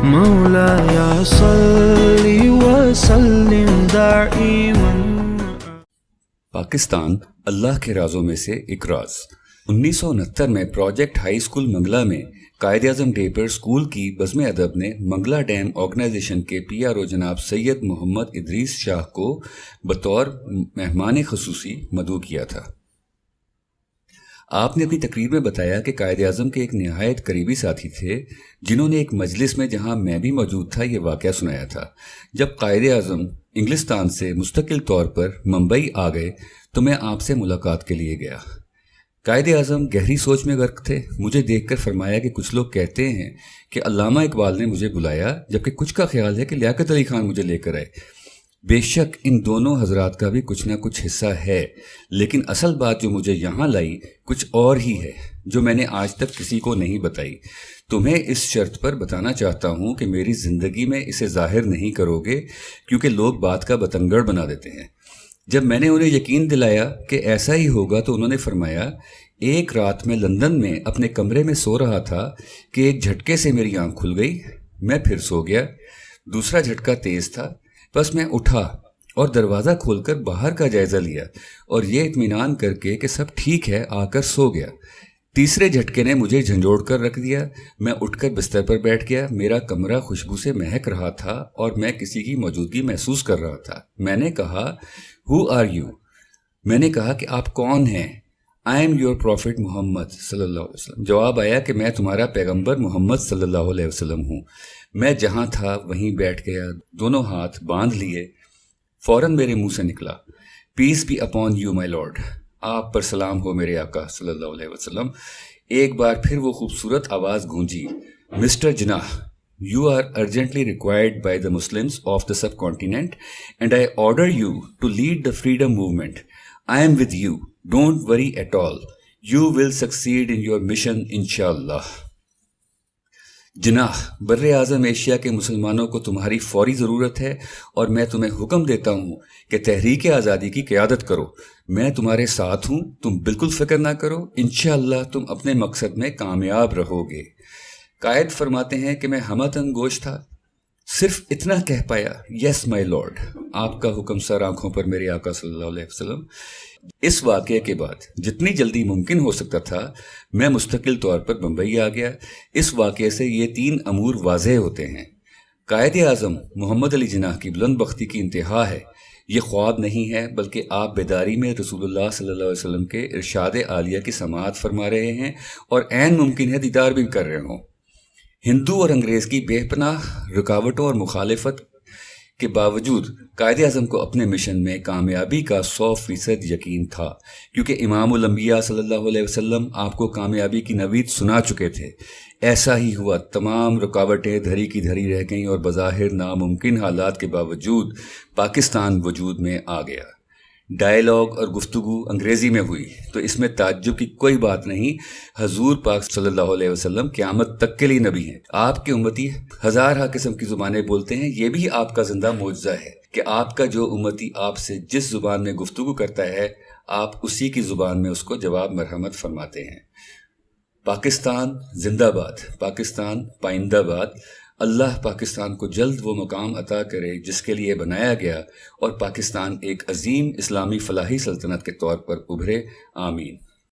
مولاي صل وسلم دائما. پاکستان اللہ کے رازوں میں سے ایک راز. 1969 میں پروجیکٹ ہائی اسکول منگلا میں قائد اعظم ڈے پر اسکول کی بزم ادب نے منگلا ڈیم آرگنائزیشن کے پی آر او جناب سید محمد ادریس شاہ کو بطور مہمان خصوصی مدعو کیا تھا. آپ نے اپنی تقریر میں بتایا کہ قائد اعظم کے ایک نہایت قریبی ساتھی تھے جنہوں نے ایک مجلس میں جہاں میں بھی موجود تھا یہ واقعہ سنایا تھا. جب قائد اعظم انگلستان سے مستقل طور پر ممبئی آ گئے تو میں آپ سے ملاقات کے لیے گیا. قائد اعظم گہری سوچ میں غرق تھے. مجھے دیکھ کر فرمایا کہ کچھ لوگ کہتے ہیں کہ علامہ اقبال نے مجھے بلایا، جبکہ کچھ کا خیال ہے کہ لیاقت علی خان مجھے لے کر آئے. بے شک ان دونوں حضرات کا بھی کچھ نہ کچھ حصہ ہے، لیکن اصل بات جو مجھے یہاں لائی کچھ اور ہی ہے جو میں نے آج تک کسی کو نہیں بتائی. تمہیں اس شرط پر بتانا چاہتا ہوں کہ میری زندگی میں اسے ظاہر نہیں کرو گے، کیونکہ لوگ بات کا بتنگڑ بنا دیتے ہیں. جب میں نے انہیں یقین دلایا کہ ایسا ہی ہوگا تو انہوں نے فرمایا، ایک رات میں لندن میں اپنے کمرے میں سو رہا تھا کہ ایک جھٹکے سے میری آنکھ کھل گئی. میں پھر سو گیا. دوسرا جھٹکا تیز تھا. بس میں اٹھا اور دروازہ کھول کر باہر کا جائزہ لیا اور یہ اطمینان کر کے کہ سب ٹھیک ہے آ کر سو گیا. تیسرے جھٹکے نے مجھے جھنجھوڑ کر رکھ دیا. میں اٹھ کر بستر پر بیٹھ گیا. میرا کمرہ خوشبو سے مہک رہا تھا اور میں کسی کی موجودگی محسوس کر رہا تھا. میں نے کہا، ہو آر یو؟ میں نے کہا کہ آپ کون ہیں؟ آئی ایم یور پروفٹ محمد صلی اللہ علیہ وسلم. جواب آیا کہ میں تمہارا پیغمبر محمد صلی اللہ علیہ وسلم ہوں. میں جہاں تھا وہیں بیٹھ گیا، دونوں ہاتھ باندھ لیے. فوراً میرے منہ سے نکلا، peace be upon you my lord, آپ پر سلام ہو میرے آقا صلی اللہ علیہ وسلم. ایک بار پھر وہ خوبصورت آواز گونجی، mister Jinnah, you are urgently required by the Muslims of the subcontinent and I order you to lead the freedom movement. I am with you, don't worry at all, you will succeed in your mission انشاءاللہ. جناح، بر اعظم Asia کے مسلمانوں کو تمہاری فوری ضرورت ہے اور میں تمہیں حکم دیتا ہوں کہ تحریک آزادی کی قیادت کرو. میں تمہارے ساتھ ہوں، تم بالکل فکر نہ کرو، انشاءاللہ تم اپنے مقصد میں کامیاب رہو گے. قائد فرماتے ہیں کہ میں ہمہ تنگ گوش تھا، صرف اتنا کہہ پایا، یس مائی لارڈ. آپ کا حکم سر آنکھوں پر میرے آقا صلی اللہ علیہ وسلم. اس واقعے کے بعد جتنی جلدی ممکن ہو سکتا تھا میں مستقل طور پر بمبئی آ گیا. اس واقعے سے یہ 3 امور واضح ہوتے ہیں. قائد اعظم محمد علی جناح کی بلند بختی کی انتہا ہے. یہ خواب نہیں ہے بلکہ آپ بیداری میں رسول اللہ صلی اللہ علیہ وسلم کے ارشاد عالیہ کی سماعت فرما رہے ہیں اور عین ممکن ہے دیدار بھی کر رہے ہوں. ہندو اور انگریز کی بے پناہ رکاوٹوں اور مخالفت کے باوجود قائد اعظم کو اپنے مشن میں کامیابی کا 100% یقین تھا، کیونکہ امام الانبیاء صلی اللہ علیہ وسلم آپ کو کامیابی کی نوید سنا چکے تھے. ایسا ہی ہوا. تمام رکاوٹیں دھری کی دھری رہ گئیں اور بظاہر ناممکن حالات کے باوجود پاکستان وجود میں آ گیا. ڈائیلاگ اور گفتگو انگریزی میں ہوئی تو اس میں تعجب کی کوئی بات نہیں. حضور پاک صلی اللہ علیہ وسلم قیامت تک کے لیے نبی ہیں. آپ کے امتی ہزارہ قسم کی زبانیں بولتے ہیں. یہ بھی آپ کا زندہ معجزہ ہے کہ آپ کا جو امتی آپ سے جس زبان میں گفتگو کرتا ہے آپ اسی کی زبان میں اس کو جواب مرحمت فرماتے ہیں. پاکستان زندہ باد، پاکستان پائندہ باد. اللہ پاکستان کو جلد وہ مقام عطا کرے جس کے لیے بنایا گیا اور پاکستان ایک عظیم اسلامی فلاحی سلطنت کے طور پر ابھرے. آمین.